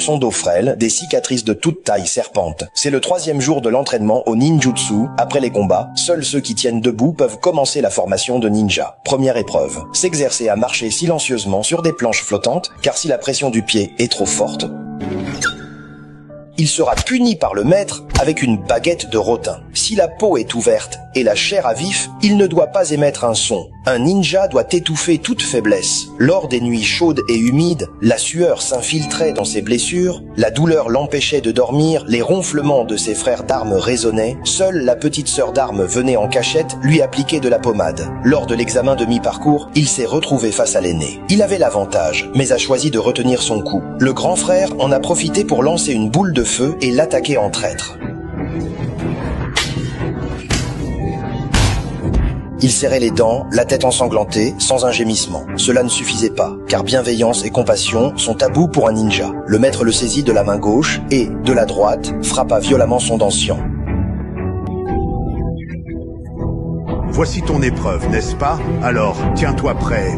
son dos frêle, des cicatrices de toute taille serpentent. C'est le 3e jour de l'entraînement au ninjutsu. Après les combats, seuls ceux qui tiennent debout peuvent commencer la formation de ninja. Première épreuve, s'exercer à marcher silencieusement sur des planches flottantes, car si la pression du pied est trop forte, il sera puni par le maître avec une baguette de rotin. Si la peau est ouverte et la chair à vif, il ne doit pas émettre un son. Un ninja doit étouffer toute faiblesse. Lors des nuits chaudes et humides, la sueur s'infiltrait dans ses blessures, la douleur l'empêchait de dormir, les ronflements de ses frères d'armes résonnaient. Seule la petite sœur d'armes venait en cachette lui appliquer de la pommade. Lors de l'examen de mi-parcours, il s'est retrouvé face à l'aîné. Il avait l'avantage, mais a choisi de retenir son coup. Le grand frère en a profité pour lancer une boule de feu et l'attaquer en traître. Il serrait les dents, la tête ensanglantée, sans un gémissement. Cela ne suffisait pas, car bienveillance et compassion sont tabous pour un ninja. Le maître le saisit de la main gauche et, de la droite, frappa violemment son dentian. Voici ton épreuve, n'est-ce pas? Alors, tiens-toi prêt.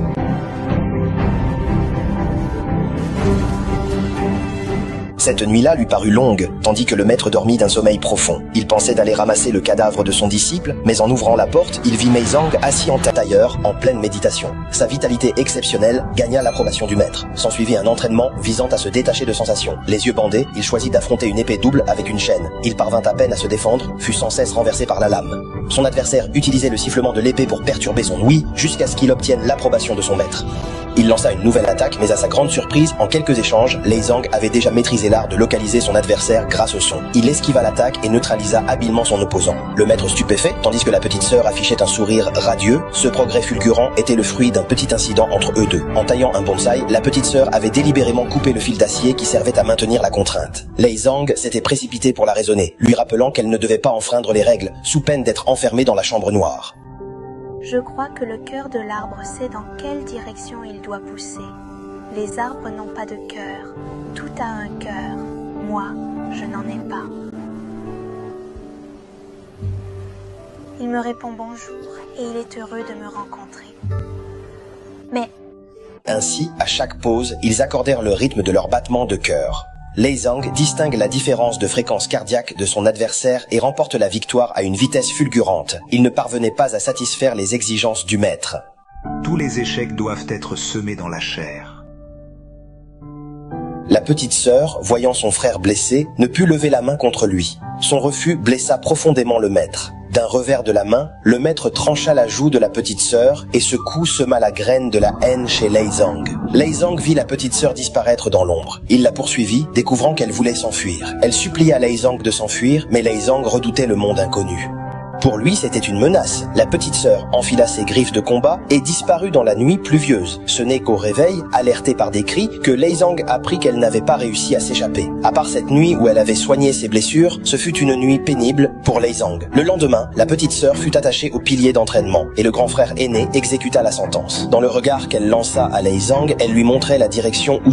Cette nuit-là lui parut longue, tandis que le maître dormit d'un sommeil profond. Il pensait d'aller ramasser le cadavre de son disciple, mais en ouvrant la porte, il vit Mei Zhang assis en tailleur, en pleine méditation. Sa vitalité exceptionnelle gagna l'approbation du maître. S'ensuivit un entraînement visant à se détacher de sensations. Les yeux bandés, il choisit d'affronter une épée double avec une chaîne. Il parvint à peine à se défendre, fut sans cesse renversé par la lame. Son adversaire utilisait le sifflement de l'épée pour perturber son ouïe, jusqu'à ce qu'il obtienne l'approbation de son maître. Il lança une nouvelle attaque, mais à sa grande surprise, en quelques échanges, Lei Zhang avait déjà maîtrisé l'art de localiser son adversaire grâce au son. Il esquiva l'attaque et neutralisa habilement son opposant. Le maître stupéfait, tandis que la petite sœur affichait un sourire radieux, ce progrès fulgurant était le fruit d'un petit incident entre eux deux. En taillant un bonsaï, la petite sœur avait délibérément coupé le fil d'acier qui servait à maintenir la contrainte. Lei Zhang s'était précipité pour la raisonner, lui rappelant qu'elle ne devait pas enfreindre les règles, sous peine d'être enfermée dans la chambre noire. Je crois que le cœur de l'arbre sait dans quelle direction il doit pousser. Les arbres n'ont pas de cœur. Tout a un cœur. Moi, je n'en ai pas. Il me répond bonjour et il est heureux de me rencontrer. Mais... Ainsi, à chaque pause, ils accordèrent le rythme de leur battement de cœur. Lei Zhang distingue la différence de fréquence cardiaque de son adversaire et remporte la victoire à une vitesse fulgurante. Il ne parvenait pas à satisfaire les exigences du maître. Tous les échecs doivent être semés dans la chair. La petite sœur, voyant son frère blessé, ne put lever la main contre lui. Son refus blessa profondément le maître. D'un revers de la main, le maître trancha la joue de la petite sœur et ce coup sema la graine de la haine chez Lei Zhang. Lei Zhang vit la petite sœur disparaître dans l'ombre. Il la poursuivit, découvrant qu'elle voulait s'enfuir. Elle supplia Lei Zhang de s'enfuir, mais Lei Zhang redoutait le monde inconnu. Pour lui, c'était une menace. La petite sœur enfila ses griffes de combat et disparut dans la nuit pluvieuse. Ce n'est qu'au réveil, alertée par des cris, que Lei Zhang apprit qu'elle n'avait pas réussi à s'échapper. À part cette nuit où elle avait soigné ses blessures, ce fut une nuit pénible pour Lei Zhang. Le lendemain, la petite sœur fut attachée au pilier d'entraînement et le grand frère aîné exécuta la sentence. Dans le regard qu'elle lança à Lei Zhang, elle lui montrait la direction où